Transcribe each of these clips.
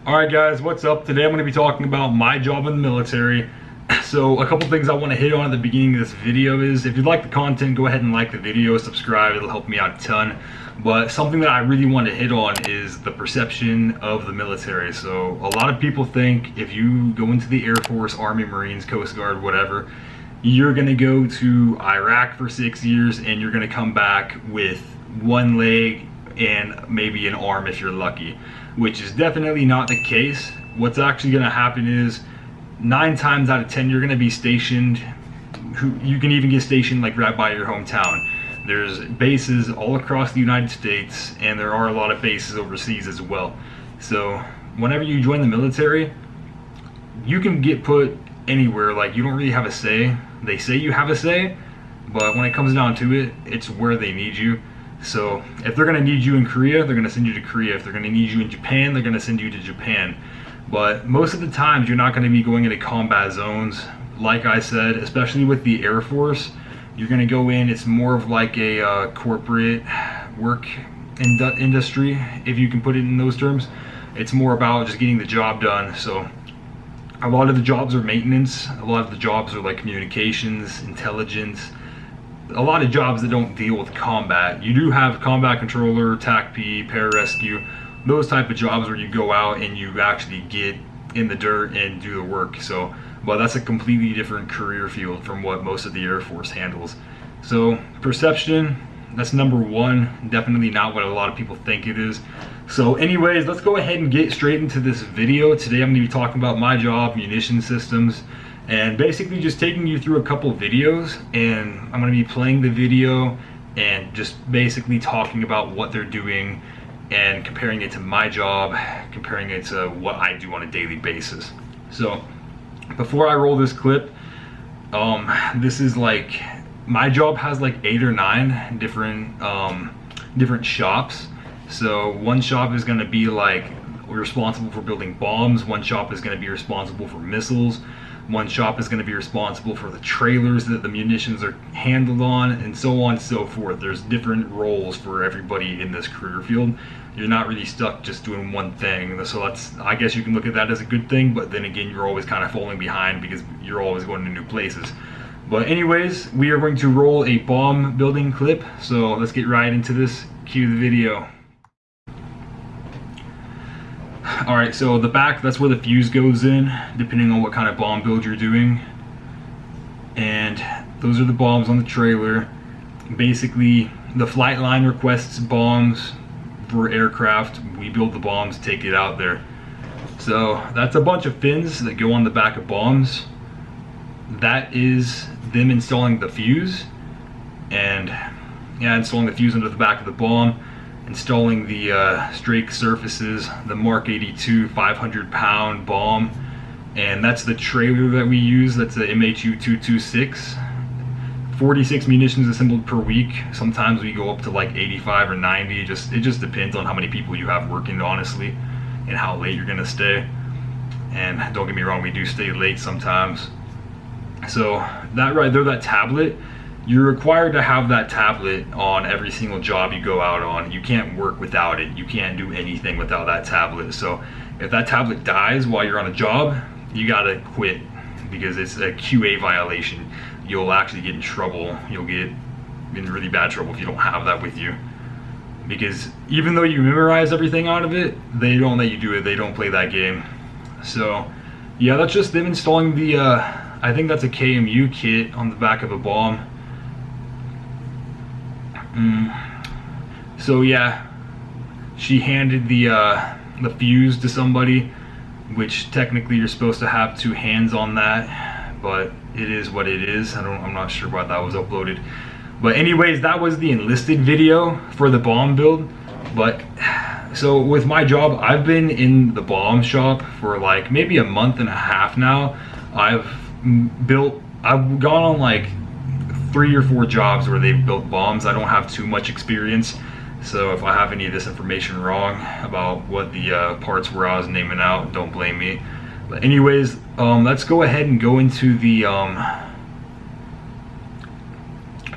Alright guys, what's up? Today I'm going to be talking about my job in the military. So a couple things I want to hit on at the beginning of this video is, if you like the content, go ahead and like the video, subscribe, it'll help me out a ton. But something that I really want to hit on is the perception of the military. So a lot of people think if you go into the Air Force, Army, Marines, Coast Guard, whatever, you're going to go to Iraq for 6 years and you're going to come back with one leg and maybe an arm if you're lucky, which is definitely not the case. What's actually going to happen is 9 times out of 10 you're going to be stationed. You can even get stationed like right by your hometown. There's bases all across the United States, and there are a lot of bases overseas as well. So whenever you join the military, you can get put anywhere. Like, you don't really have a say. They say you have a say, but when it comes down to it, it's where they need you. So if they're going to need you in Korea, they're going to send you to Korea. If they're going to need you in Japan, they're going to send you to Japan. But most of the times you're not going to be going into combat zones. Like I said, especially with the Air Force, you're going to go in, it's more of like a corporate work industry, if you can put it in those terms. It's more about just getting the job done. So a lot of the jobs are maintenance, a lot of the jobs are like communications, intelligence, a lot of jobs that don't deal with combat. You do have combat controller, TACP, pararescue, those type of jobs where you go out and you actually get in the dirt and do the work. So, but that's a completely different career field from what most of the Air Force handles. So perception, that's number one. Definitely not what a lot of people think it is. So anyways, let's go ahead and get straight into this video. Today I'm going to be talking about my job, Munitions Systems, and basically just taking you through a couple videos, and I'm going to be playing the video and just basically talking about what they're doing and comparing it to my job, comparing it to what I do on a daily basis. So before I roll this clip, this is like, my job has like 8 or 9 different shops. So one shop is going to be like, we're responsible for building bombs. One shop is going to be responsible for missiles. One shop is going to be responsible for the trailers that the munitions are handled on, and so on and so forth. There's different roles for everybody in this career field. You're not really stuck just doing one thing. So that's, I guess you can look at that as a good thing, but then again, you're always kind of falling behind because you're always going to new places. But anyways, we are going to roll a bomb building clip. So let's get right into this. Cue the video. Alright, so the back, that's where the fuse goes in, depending on what kind of bomb build you're doing. And those are the bombs on the trailer. Basically, the flight line requests bombs for aircraft. We build the bombs, take it out there. So that's a bunch of fins that go on the back of bombs. That is them installing the fuse. And yeah, installing the fuse under the back of the bomb. Installing the strake surfaces, the Mark 82 500-pound bomb, and that's the trailer that we use. That's a MHU 226. 46 munitions assembled per week. Sometimes we go up to like 85 or 90. It just depends on how many people you have working, honestly, and how late you're gonna stay. And don't get me wrong, we do stay late sometimes. So that right there, that tablet, you're required to have that tablet on every single job you go out on. You can't work without it. You can't do anything without that tablet. So if that tablet dies while you're on a job, you gotta quit, because it's a QA violation. You'll actually get in trouble. You'll get in really bad trouble if you don't have that with you. Because even though you memorize everything out of it, they don't let you do it. They don't play that game. So yeah, that's just them installing the, I think that's a KMU kit on the back of a bomb. So yeah, she handed the fuse to somebody, which technically you're supposed to have 2 hands on that, but it is what it is. I'm not sure why that was uploaded. But anyways, that was the enlisted video for the bomb build. But so with my job, I've been in the bomb shop for like maybe a month and a half now. I've gone on like 3 or 4 jobs where they've built bombs. I don't have too much experience, so if I have any of this information wrong about what the parts were I was naming out, don't blame me. But anyways, let's go ahead and go into the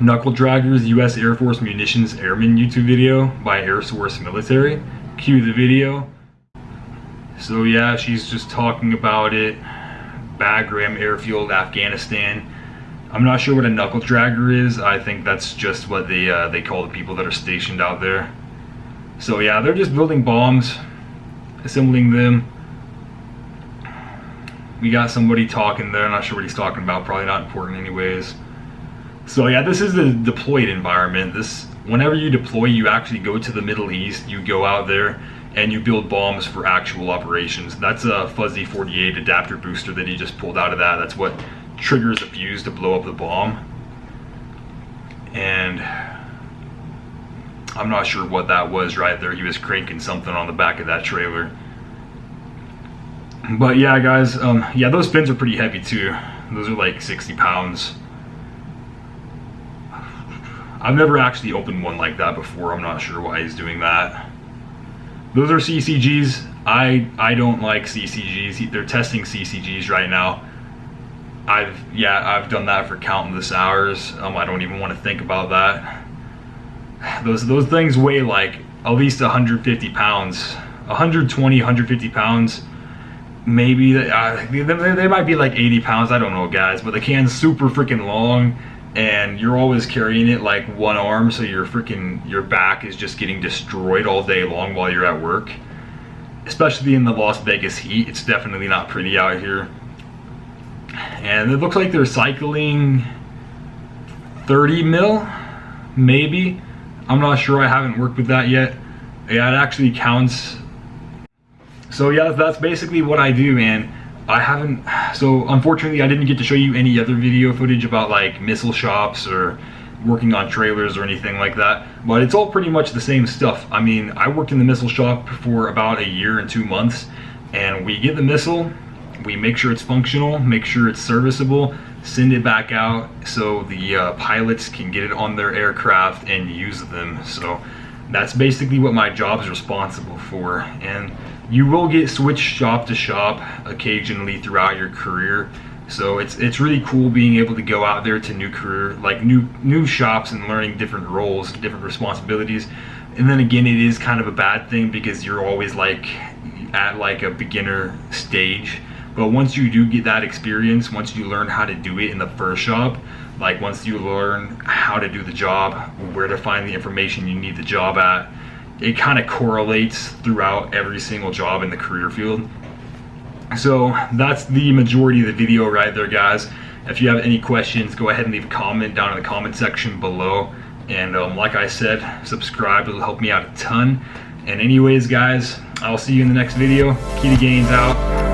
Knuckle Draggers U.S. Air Force Munitions Airmen YouTube video by Air Source Military. Cue the video. So yeah, she's just talking about it. Bagram Airfield, Afghanistan. I'm not sure what a knuckle dragger is. I think that's just what they call the people that are stationed out there. So yeah, they're just building bombs, assembling them. We got somebody talking there. I'm not sure what he's talking about. Probably not important anyways. So yeah, this is the deployed environment. Whenever you deploy, you actually go to the Middle East. You go out there and you build bombs for actual operations. That's a Fuzzy 48 adapter booster that he just pulled out of that. That's what triggers a fuse to blow up the bomb. And I'm not sure what that was right there. He was cranking something on the back of that trailer. But yeah, guys, yeah, those fins are pretty heavy too. Those are like 60 pounds. I've never actually opened one like that before. I'm not sure why he's doing that. Those are CCGs. I don't like CCGs. They're testing CCGs right now. I've done that for countless hours. I don't even want to think about that. Those things weigh like at least 150 pounds, 120, 150 pounds. Maybe they might be like 80 pounds. I don't know, guys. But the can's super freaking long, and you're always carrying it like one arm, so your back is just getting destroyed all day long while you're at work. Especially in the Las Vegas heat, it's definitely not pretty out here. And it looks like they're cycling 30 mil, maybe. I'm not sure. I haven't worked with that yet. Yeah, it actually counts. So yeah, that's basically what I do, and I haven't, so unfortunately I didn't get to show you any other video footage about like missile shops or working on trailers or anything like that, but it's all pretty much the same stuff. I mean, I worked in the missile shop for about a year and 2 months, and we get the missile, we make sure it's functional, make sure it's serviceable, send it back out so the pilots can get it on their aircraft and use them. So that's basically what my job is responsible for. And you will get switched shop to shop occasionally throughout your career. So it's really cool being able to go out there to new shops and learning different roles, different responsibilities. And then again, it is kind of a bad thing because you're always like at like a beginner stage. But once you do get that experience, once you learn how to do it in the first shop, like once you learn how to do the job, where to find the information you need the job at, it kind of correlates throughout every single job in the career field. So that's the majority of the video right there, guys. If you have any questions, go ahead and leave a comment down in the comment section below. And like I said, subscribe. It'll help me out a ton. And anyways, guys, I'll see you in the next video. KitaGains out.